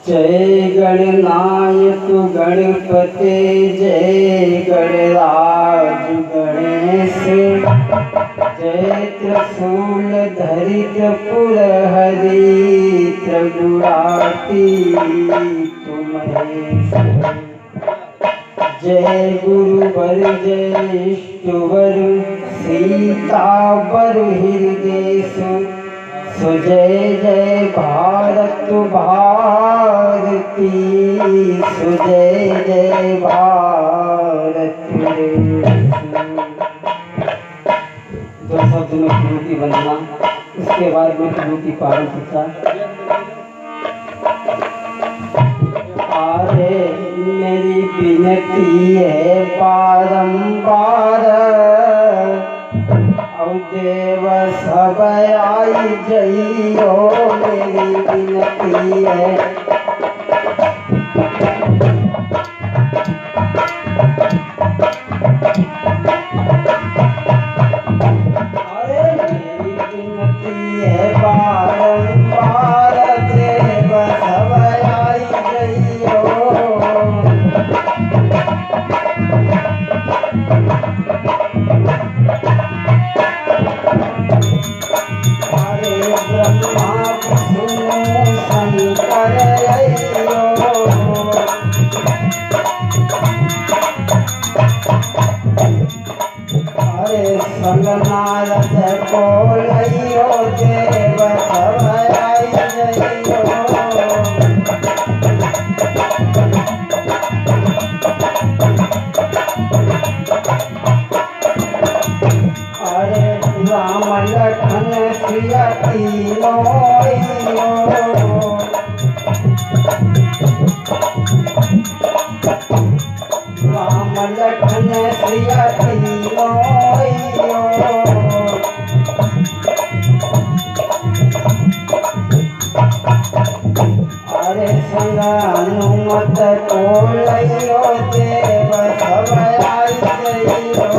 जय गणनायक गणपते, जय गणराज गणेश, जय त्रिशूल धरि त्रिपुरहरि, त्रिगुणातीत महेश। जय गुरुवर जय इष्टवर, सीतावर हृदेश, सो जय जय भारत भारती, सो जय जय भारत। दो शब्द में विभूति बनना, उसके बाद में विभूति पारण शिक्षा। अरे मेरी विनती है बारंबार, देव सब आई जइयो, मेरी विनती है। अरे मेरी विनती है बारंबार, देव सब आई जइयो। ब्रह्मा विष्णु शंकर अइयो, अरे संग नारद को लइयो, देव सब आई जइयो। अरे राम लखन सिया तीनों अइयो, राम लखन सिया तीनों अइयो। अरे संग हनुमत को लइयो, देव सब आई जइयो।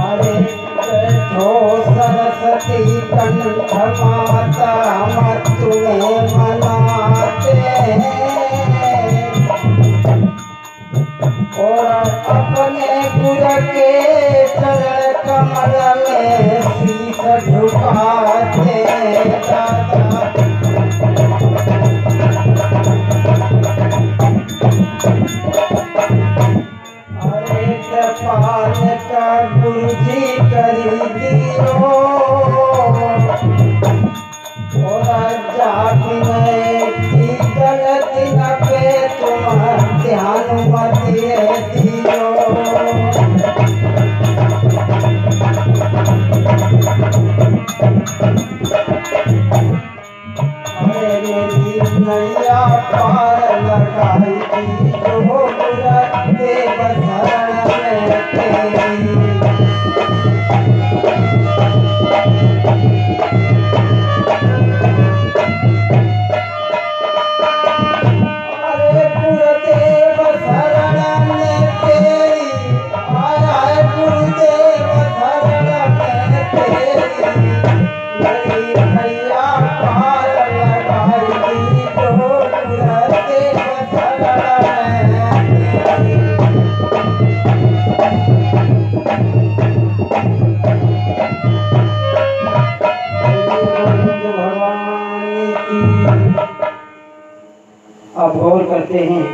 अरे बैठो सरस्वती कंठ माता, मत तुम्हें मनाते हैं, और अपने गुरु के चरण कमल में शीश झुकाते दादा। अरे कृपाल का गुरु जी करी दियो, और जाति की गलती न पे तुम ध्यान मत दियो। अरे मेरी नैया पार लगाई जो बुरा देव शरण में तेरी। अरे गुरुदेव शरण में तेरी, आया है गुरुदेव शरण में तेरी, मेरी नैया पार लगाई जो बुरा देव शरण में तेरी। अब गौर करते हैं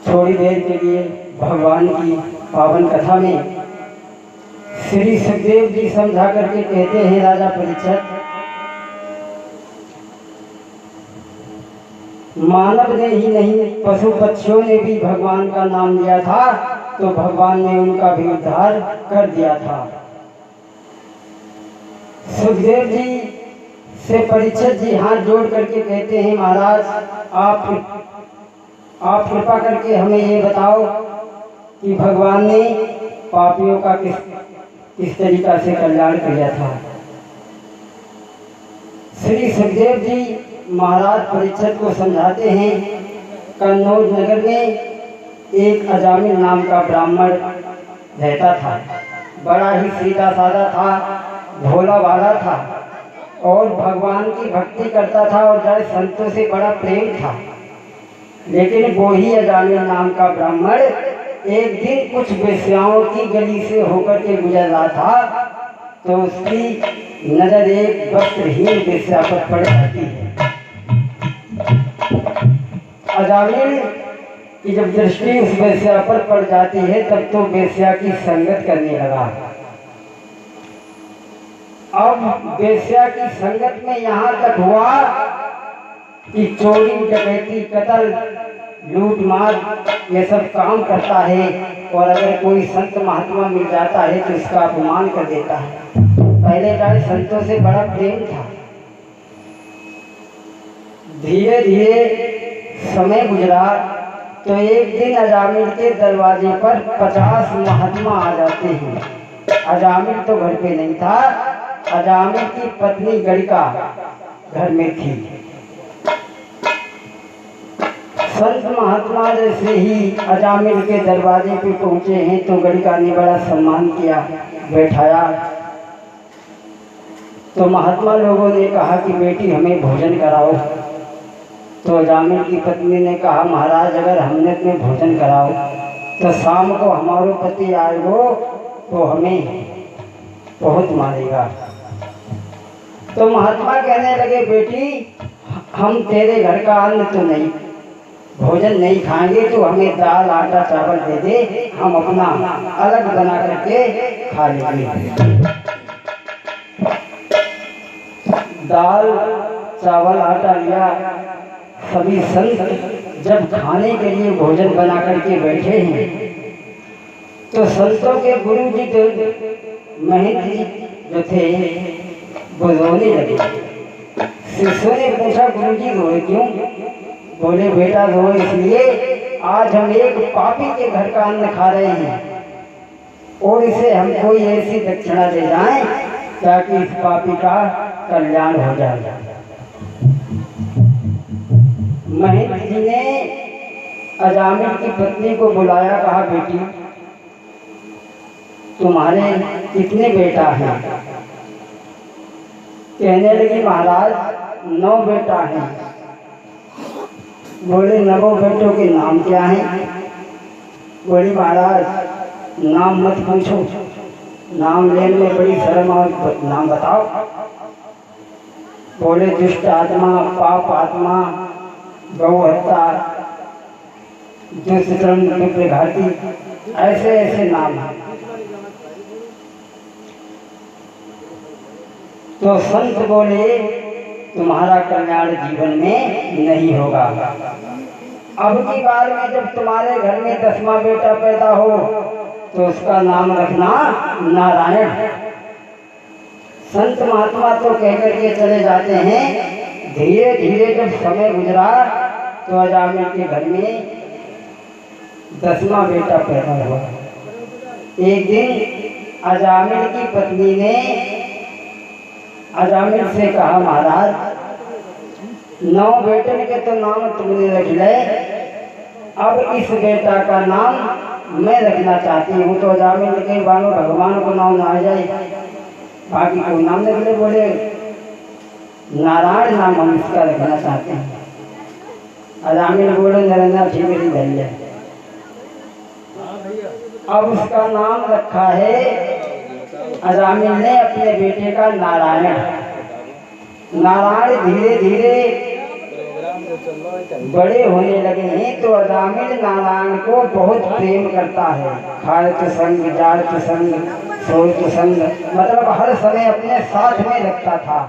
थोड़ी देर के लिए भगवान की पावन कथा में। श्री सुखदेव जी समझा करके कहते हैं, राजा परीक्षित, मानव ने ही नहीं पशु पक्षियों ने भी भगवान का नाम लिया था, तो भगवान ने उनका भी उद्धार कर दिया था। सुखदेव जी से परीक्षित जी हाथ जोड़ करके कहते हैं, महाराज आप कृपा करके हमें ये बताओ कि भगवान ने पापियों का किस तरीका से कल्याण किया था। श्री सुखदेव जी महाराज परीक्षित को समझाते हैं, कन्नौज नगर में एक अजामिल नाम का ब्राह्मण रहता था। बड़ा ही सीधा साधा था, भोला भाला था और भगवान की भक्ति करता था और जड़ संतों से बड़ा प्रेम था। लेकिन वो ही अजामिल नाम का ब्राह्मण एक दिन कुछ वेश्याओं की गली से होकर के गुजर रहा था, तो उसकी नजर एक वस्त्रहीन वेश्या पर पड़ जाती है। अजामिल की जब दृष्टि उस वेश्या पर पड़ जाती है, तब तो वेश्या की संगत करने लगा। अब वेश्या की संगत में यहाँ तक हुआ कि चोरी डकैती कत्ल लूट मार ये सब काम करता है, और अगर कोई संत महात्मा मिल जाता है तो इसका अपमान कर देता है। पहले जाए संतों से बड़ा प्रेम था। धीरे धीरे समय गुजरा तो एक दिन अजामिल के दरवाजे पर 50 महात्मा आ जाते हैं। अजामिल तो घर पे नहीं था, अजामिल की पत्नी गड़िका घर में थी। संत महात्मा जैसे ही अजामिल के दरवाजे पे पहुंचे हैं तो गड़िका ने बड़ा सम्मान किया, बैठाया। तो महात्मा लोगों ने कहा कि बेटी हमें भोजन कराओ। तो अजामिल की पत्नी ने कहा, महाराज अगर हमने तुम्हें भोजन कराओ तो शाम को हमारो पति आएगो तो हमें बहुत मारेगा। तो महात्मा कहने लगे, बेटी हम तेरे घर का अन्न तो नहीं, भोजन नहीं खाएंगे, तो हमें दाल आटा चावल दे दे, हम अपना अलग बना करके खा लेंगे। दाल चावल आटा लिया। सभी संत जब खाने के लिए भोजन बना करके बैठे हैं तो संतों के गुरु जी तो महंत जी जो थे वो रोने लगे। शिष्यों ने पूछा, गुरु जी रोए क्यों? बोले, बेटा रोए इसलिए आज हम एक पापी के घर का अन्न खा रहे हैं और इसे हम कोई ऐसी दक्षिणा दे जाएं ताकि इस पापी का कल्याण हो जाए। महंत जी ने अजामिल की पत्नी को बुलाया, कहा, बेटी तुम्हारे कितने बेटा हैं? कहने लगी, महाराज 9 बेटा हैं। बोले, 9 बेटों के नाम क्या हैं? बोली, महाराज नाम मत पूछो, नाम लेने में बड़ी शर्म और नाम बताओ। बोले, दुष्ट आत्मा, पाप आत्मा, गौ हत्या, दुष्कर्म, विघाती, ऐसे ऐसे नाम हैं। तो संत बोले, तुम्हारा कल्याण जीवन में नहीं होगा। अब की बार में जब तुम्हारे घर में 10वां बेटा पैदा हो तो उसका नाम रखना नारायण। संत महात्मा तो कह करके चले जाते हैं। धीरे धीरे जब समय गुजरा तो अजामिल के घर में 10वां बेटा पैदा हुआ। एक दिन अजामिल की पत्नी ने अजामिल से कहा, महाराज 9 बेटन के तो नाम तुमने रख ले, अब इस बेटा का नाम मैं रखना चाहती हूँ। तो अजामिल ने कही, बानो भगवान को नाम ना आ जाए, बाकी कोई नाम रख ले। बोले, नारायण नाम हम इसका रखना चाहते हैं। अजामिल बोले, नरेंद्र ठीक नहीं धैर्य। अब उसका नाम रखा है अजामिल ने अपने बेटे का नारायण। नारायण धीरे धीरे बड़े होने लगे हैं तो अजामिल नारायण को बहुत प्रेम करता है। खायत संग, जात संग, सोत संग, मतलब हर समय अपने साथ में रखता था।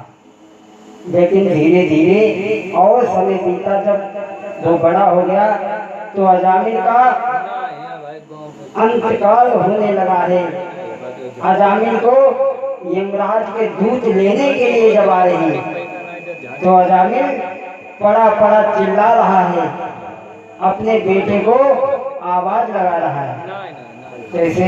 लेकिन धीरे धीरे और समय बीता, जब वो बड़ा हो गया तो अजामिल का अंतकाल होने लगा है। अजामिल को यमराज के दूत लेने के लिए जब आए हैं तो अजामिल पड़ा पड़ा चिल्ला रहा है, अपने बेटे को आवाज लगा रहा है। जैसे